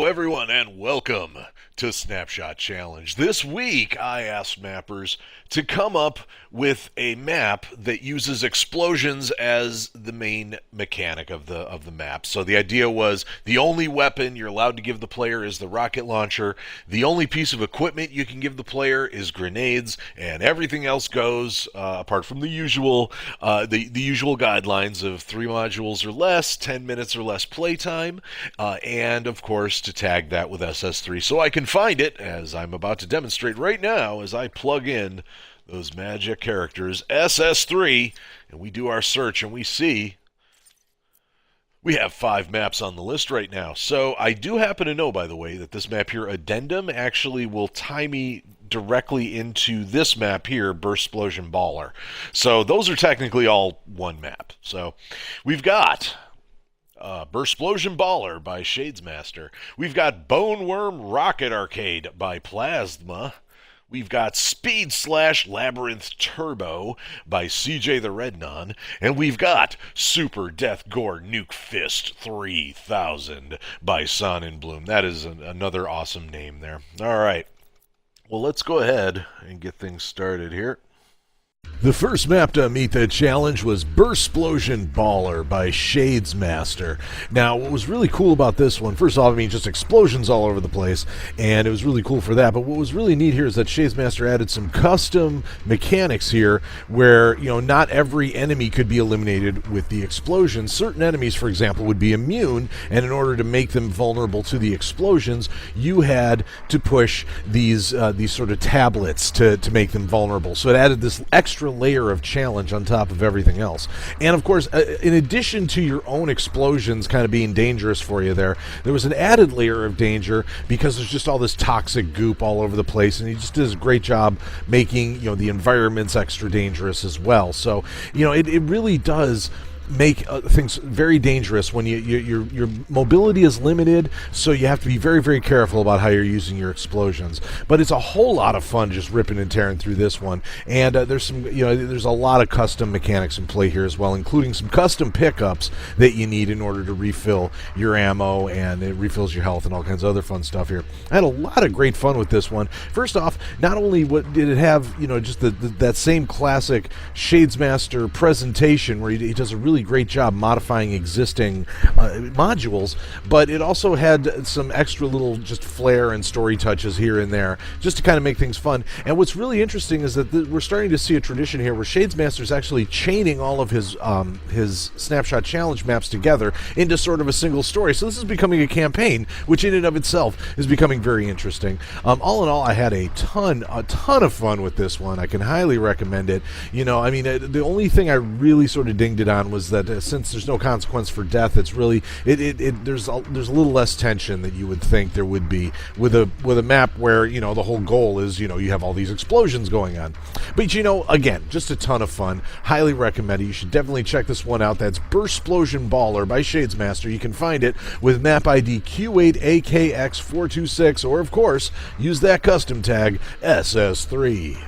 Hello, everyone, and welcome to Snapshot Challenge. This week, I asked mappers to come up with a map that uses explosions as the main mechanic of the map. So the idea was the only weapon you're allowed to give the player is the rocket launcher. The only piece of equipment you can give the player is grenades, and everything else goes apart from the usual usual guidelines of 3 modules or less, 10 minutes or less playtime, and of course to tag that with SS3 so I can find it, as I'm about to demonstrate right now as I plug in those magic characters SS3 and we do our search, and we see we have 5 maps on the list right now. So I do happen to know, by the way, that this map here, Addendum, actually will tie me directly into this map here, Burst Splosion Baller. So those are technically all one map. So we've got Burst Splosion Baller by Shadesmaster. We've got Bone Worm Rocket Arcade by Plasma. We've got Speed Slash Labyrinth Turbo by CJ the Rednon. And we've got Super Death Gore Nuke Fist 3000 by Son in Bloom. That is another awesome name there. All right. Well, let's go ahead and get things started here. The first map to meet the challenge was Burst Splosion Baller by Shadesmaster. Now, what was really cool about this one, first off, I mean, just explosions all over the place, and it was really cool for that, but what was really neat here is that Shadesmaster added some custom mechanics here where, you know, not every enemy could be eliminated with the explosions. Certain enemies, for example, would be immune, and in order to make them vulnerable to the explosions, you had to push these sort of tablets to make them vulnerable. So it added this extra layer of challenge on top of everything else. And of course, in addition to your own explosions kind of being dangerous for you there was an added layer of danger because there's just all this toxic goop all over the place, and he just does a great job making, you know, the environments extra dangerous as well. So, you know, it really does make things very dangerous when your mobility is limited, so you have to be very, very careful about how you're using your explosions. But it's a whole lot of fun just ripping and tearing through this one, and there's a lot of custom mechanics in play here as well, including some custom pickups that you need in order to refill your ammo, and it refills your health and all kinds of other fun stuff here. I had a lot of great fun with this one. First off, not only did it have, you know, just that same classic Shadesmaster presentation where he does a really great job modifying existing modules, but it also had some extra little just flair and story touches here and there just to kind of make things fun. And what's really interesting is that we're starting to see a tradition here where Shadesmaster is actually chaining all of his Snapshot Challenge maps together into sort of a single story. So this is becoming a campaign, which in and of itself is becoming very interesting. All in all, I had a ton of fun with this one. I can highly recommend it. You know, I mean, the only thing I really sort of dinged it on was that since there's no consequence for death, it's really there's a little less tension that you would think there would be with a map where, you know, the whole goal is, you know, you have all these explosions going on. But, you know, again, just a ton of fun. Highly recommend it. You should definitely check this one out. That's Burst Splosion Baller by Shadesmaster. You can find it with map ID Q8AKX426, or of course use that custom tag SS3.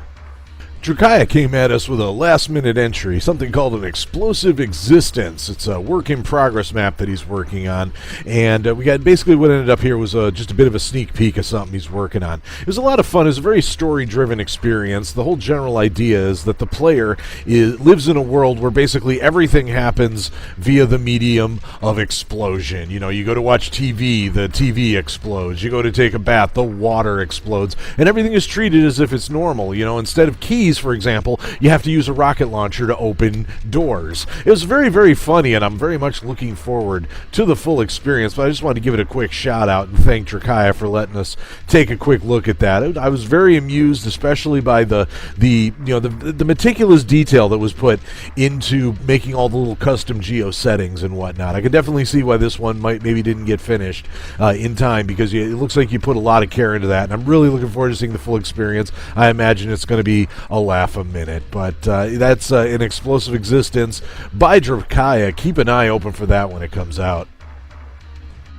Drakaya came at us with a last-minute entry, something called an Explosive Existence. It's a work-in-progress map that he's working on, and we got basically what ended up here was just a bit of a sneak peek of something he's working on. It was a lot of fun. It was a very story-driven experience. The whole general idea is that the player lives in a world where basically everything happens via the medium of explosion. You know, you go to watch TV, the TV explodes. You go to take a bath, the water explodes, and everything is treated as if it's normal. You know, instead of keys, for example, you have to use a rocket launcher to open doors. It was very, very funny, and I'm very much looking forward to the full experience, but I just wanted to give it a quick shout out and thank Drakaya for letting us take a quick look at that. I was very amused, especially by the meticulous detail that was put into making all the little custom geo settings and whatnot. I could definitely see why this one maybe didn't get finished in time, because it looks like you put a lot of care into that, and I'm really looking forward to seeing the full experience. I imagine it's going to be a laugh a minute, but that's an Explosive Existence by Drakaya. Keep an eye open for that when it comes out.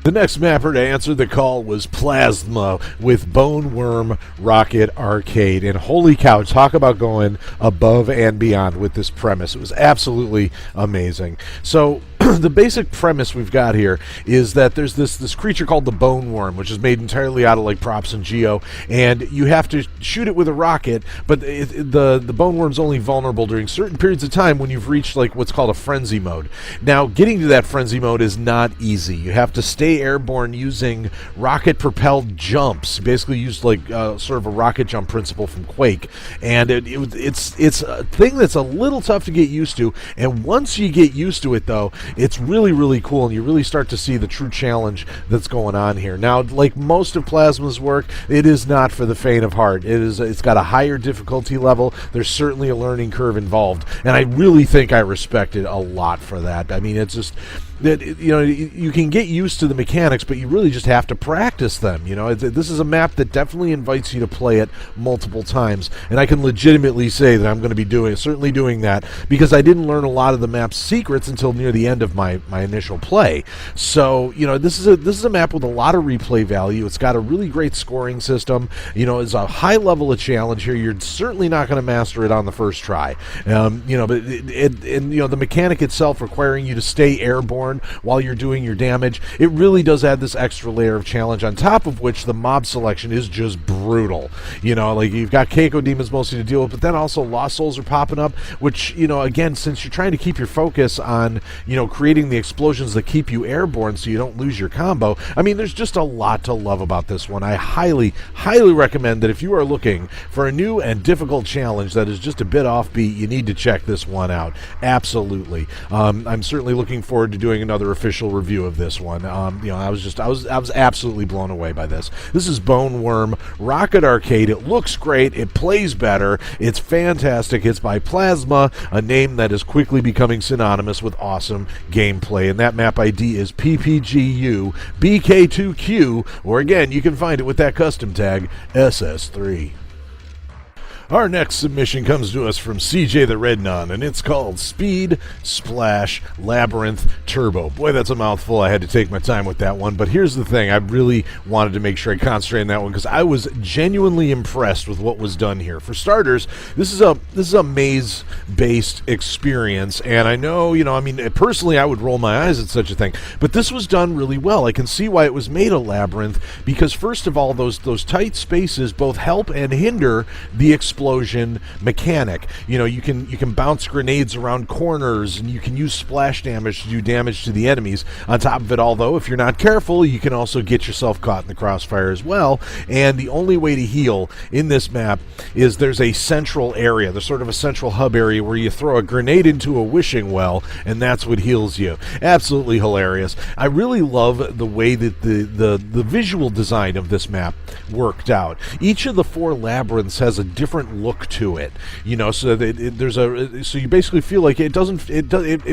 The next mapper to answer the call was Plasma with Bone Worm Rocket Arcade. And holy cow, talk about going above and beyond with this premise. It was absolutely amazing. So the basic premise we've got here is that there's this creature called the bone worm, which is made entirely out of like props and geo, and you have to shoot it with a rocket, but the bone worm's only vulnerable during certain periods of time when you've reached like what's called a frenzy mode. Now, getting to that frenzy mode is not easy. You have to stay airborne using rocket-propelled jumps. Basically, use like sort of a rocket jump principle from Quake, and it's a thing that's a little tough to get used to. And once you get used to it, though, it's really, really cool, and you really start to see the true challenge that's going on here. Now, like most of Plasma's work, it is not for the faint of heart. It's got a higher difficulty level. There's certainly a learning curve involved, and I really think I respect it a lot for that. I mean, it's just that, you know, you can get used to the mechanics, but you really just have to practice them. You know, this is a map that definitely invites you to play it multiple times, and I can legitimately say that I'm going to be certainly doing that, because I didn't learn a lot of the map's secrets until near the end of my initial play. So, you know, this is a map with a lot of replay value. It's got a really great scoring system. You know, it's a high level of challenge here. You're certainly not going to master it on the first try. You know, but and you know, the mechanic itself requiring you to stay airborne while you're doing your damage, it really does add this extra layer of challenge, on top of which the mob selection is just brutal. You know, like, you've got Keiko demons mostly to deal with, but then also Lost Souls are popping up, which, you know, again, since you're trying to keep your focus on, you know, creating the explosions that keep you airborne so you don't lose your combo, I mean, there's just a lot to love about this one. I highly, highly recommend that if you are looking for a new and difficult challenge that is just a bit offbeat, you need to check this one out. Absolutely. I'm certainly looking forward to doing another official review of this one. You know, I was absolutely blown away by this. This is Bone Worm Rocket Arcade. It looks great. It plays better. It's fantastic. It's by Plasma, a name that is quickly becoming synonymous with awesome gameplay. And that map ID is PPGU BK2Q, or again, you can find it with that custom tag SS3. Our next submission comes to us from CJ the Rednon, and it's called Speed Splash Labyrinth Turbo. Boy, that's a mouthful. I had to take my time with that one, but here's the thing. I really wanted to make sure I concentrate on that one because I was genuinely impressed with what was done here. For starters, this is a maze-based experience, and I know, you know, I mean, personally, I would roll my eyes at such a thing, but this was done really well. I can see why it was made a labyrinth, because first of all, those tight spaces both help and hinder the explosion mechanic. You know, you can bounce grenades around corners, and you can use splash damage to do damage to the enemies. On top of it all, though, if you're not careful, you can also get yourself caught in the crossfire as well. And the only way to heal in this map is there's a central area. There's sort of a central hub area where you throw a grenade into a wishing well, and that's what heals you. Absolutely hilarious. I really love the way that the visual design of this map worked out. Each of the 4 labyrinths has a different look to it, you know, so that so you basically feel like it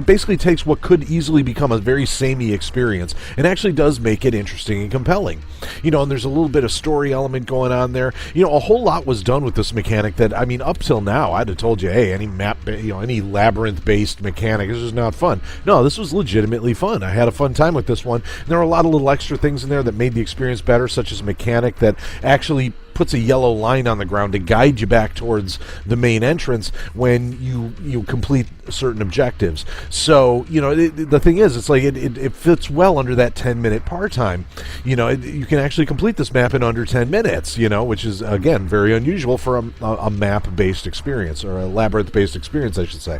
basically takes what could easily become a very samey experience and actually does make it interesting and compelling, you know. And there's a little bit of story element going on there. You know, a whole lot was done with this mechanic that, I mean, up till now I'd have told you, hey, any any labyrinth based mechanic is just not fun. No, this was legitimately fun. I had a fun time with this one. And there were a lot of little extra things in there that made the experience better, such as a mechanic that actually puts a yellow line on the ground to guide you back towards the main entrance when you complete certain objectives. So, you know, the thing is, it's like it fits well under that 10-minute par time. You know, you can actually complete this map in under 10 minutes, you know, which is, again, very unusual for a map-based experience, or a labyrinth-based experience, I should say.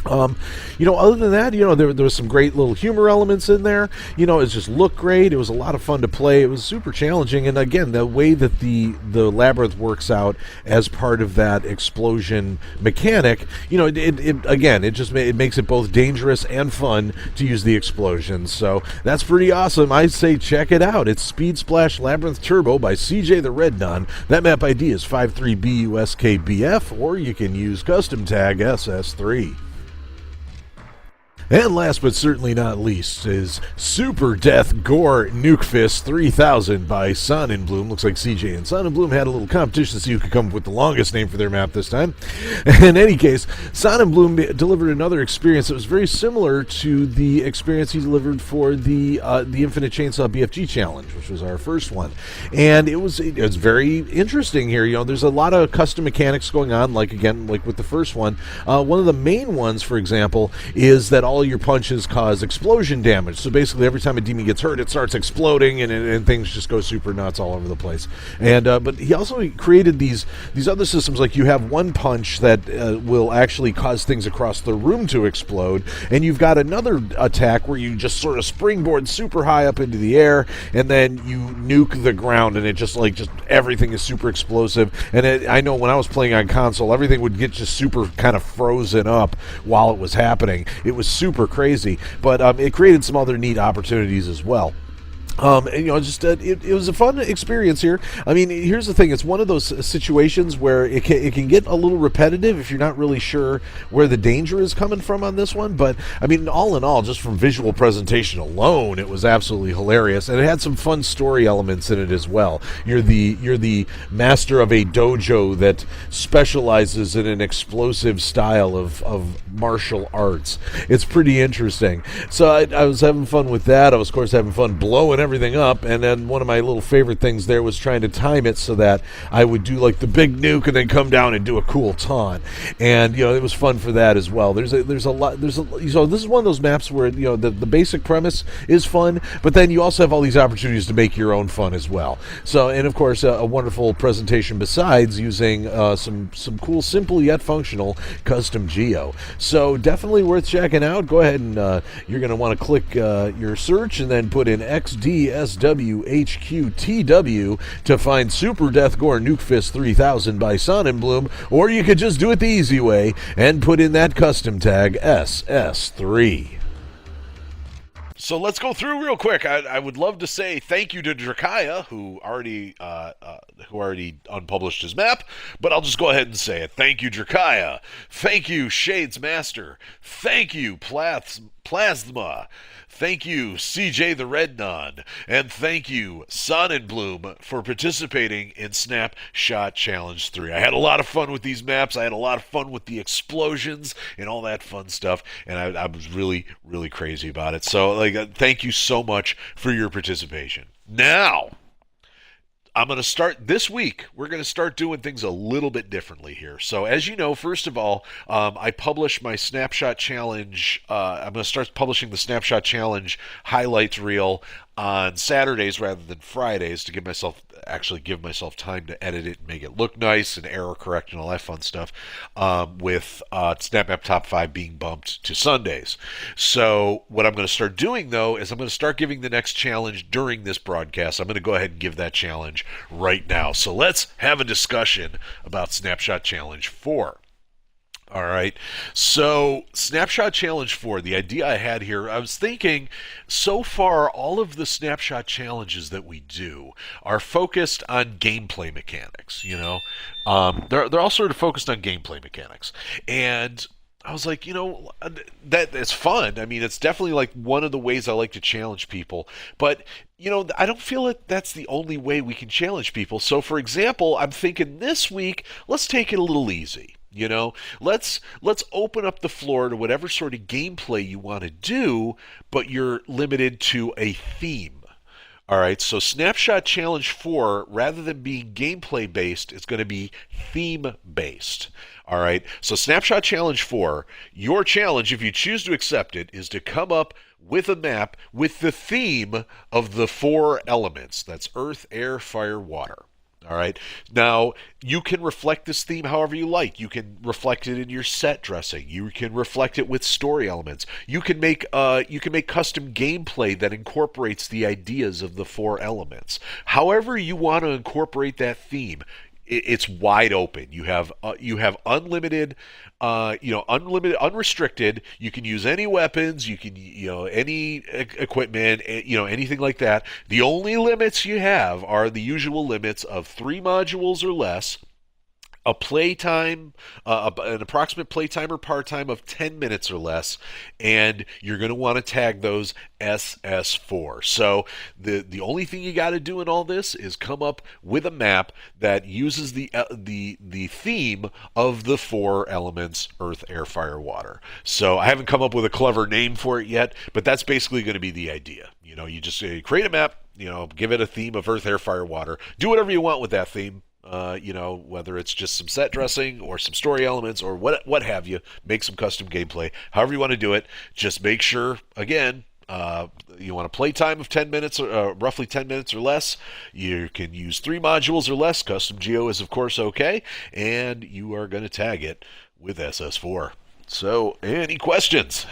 You know, other than that, you know, there was some great little humor elements in there. You know, it just looked great. It was a lot of fun to play. It was super challenging, and again, the way that the labyrinth works out as part of that explosion mechanic, you know, it makes it both dangerous and fun to use the explosions. So that's pretty awesome. I say check it out. It's Speed Splash Labyrinth Turbo by CJ the Rednon. That map ID is 53BUSKBF, or you can use custom tag SS3. And last but certainly not least is Super Death Gore Nuke Fist 3000 by Sonnenbloom. Looks like CJ and Sonnenbloom had a little competition to see who could come up with the longest name for their map this time. In any case, Sonnenbloom delivered another experience that was very similar to the experience he delivered for the Infinite Chainsaw BFG Challenge, which was our first one. And it was very interesting here. You know, there's a lot of custom mechanics going on, like with the first one. One of the main ones, for example, is that all your punches cause explosion damage. So basically, every time a demon gets hurt, it starts exploding, and things just go super nuts all over the place. And but he also created these other systems, like you have one punch that will actually cause things across the room to explode, and you've got another attack where you just sort of springboard super high up into the air, and then you nuke the ground, and it just everything is super explosive. And I know when I was playing on console, everything would get just super kind of frozen up while it was happening. It was super crazy, but it created some other neat opportunities as well. And, it was a fun experience here. I mean, here's the thing. It's one of those situations where it can get a little repetitive if you're not really sure where the danger is coming from on this one. But, I mean, all in all, just from visual presentation alone, it was absolutely hilarious. And it had some fun story elements in it as well. You're the master of a dojo that specializes in an explosive style of martial arts. It's pretty interesting. So I was having fun with that. I was, of course, having fun blowing everything up, and then one of my little favorite things there was trying to time it so that I would do like the big nuke and then come down and do a cool taunt, and it was fun for that as well. So this is one of those maps where the basic premise is fun, but then you also have all these opportunities to make your own fun as well. So, and of course a wonderful presentation besides using some cool, simple yet functional custom geo. So definitely worth checking out. Go ahead and you're going to want to click your search and then put in XDSWHQTW to find Super Death Gore Nuke Fist 3000 by Sonnenbloom, or you could just do it the easy way and put in that custom tag SS3. So let's go through real quick. I would love to say thank you to Drakaya, who already unpublished his map, but I'll just go ahead and say it. Thank you, Drakaya. Thank you, Shades Master. Thank you, Plasma. Thank you, CJ the Red Non, and thank you, Sonnenbloom, for participating in Snapshot Challenge 3. I had a lot of fun with these maps. I had a lot of fun with the explosions and all that fun stuff, and I was really, really crazy about it. So, thank you so much for your participation. Now, I'm going to start this week. We're going to start doing things a little bit differently here. So, as you know, first of all, I publish my Snapshot Challenge. I'm going to start publishing the Snapshot Challenge highlights reel on Saturdays rather than Fridays to give myself time to edit it and make it look nice and error correct and all that fun stuff, with Snap Map Top 5 being bumped to Sundays. So what I'm going to start doing, though, is I'm going to start giving the next challenge during this broadcast. I'm going to go ahead and give that challenge right now. So let's have a discussion about Snapshot Challenge 4. All right, so Snapshot Challenge 4, the idea I had here, I was thinking, so far all of the Snapshot challenges that we do are focused on gameplay mechanics, they're all sort of focused on gameplay mechanics, and I was like, that's fun. I mean, it's definitely like one of the ways I like to challenge people, but I don't feel like that's the only way we can challenge people. So for example, I'm thinking this week, let's take it a little easy. Let's open up the floor to whatever sort of gameplay you want to do, but you're limited to a theme. All right, so Snapshot Challenge 4, rather than being gameplay based, it's going to be theme based. All right, so Snapshot Challenge 4, your challenge, if you choose to accept it, is to come up with a map with the theme of the 4 elements. That's earth, air, fire, water. All right. Now, you can reflect this theme however you like. You can reflect it in your set dressing. You can reflect it with story elements. You can make custom gameplay that incorporates the ideas of the 4 elements. However you want to incorporate that theme, it's wide open. You have unlimited, unrestricted. You can use any weapons. You can, any equipment. Anything like that. The only limits you have are the usual limits of 3 modules or less, a playtime, an approximate playtime or part time of 10 minutes or less, and you're going to want to tag those SS4. So the only thing you got to do in all this is come up with a map that uses the theme of the 4 elements: earth, air, fire, water. So I haven't come up with a clever name for it yet, but that's basically going to be the idea. You just create a map, give it a theme of earth, air, fire, water. Do whatever you want with that theme. Whether it's just some set dressing or some story elements or what have you, make some custom gameplay. However you want to do it, just make sure, again, you want a playtime of 10 minutes, roughly 10 minutes or less. You can use 3 modules or less. Custom Geo is, of course, okay. And you are going to tag it with SS4. So, any questions?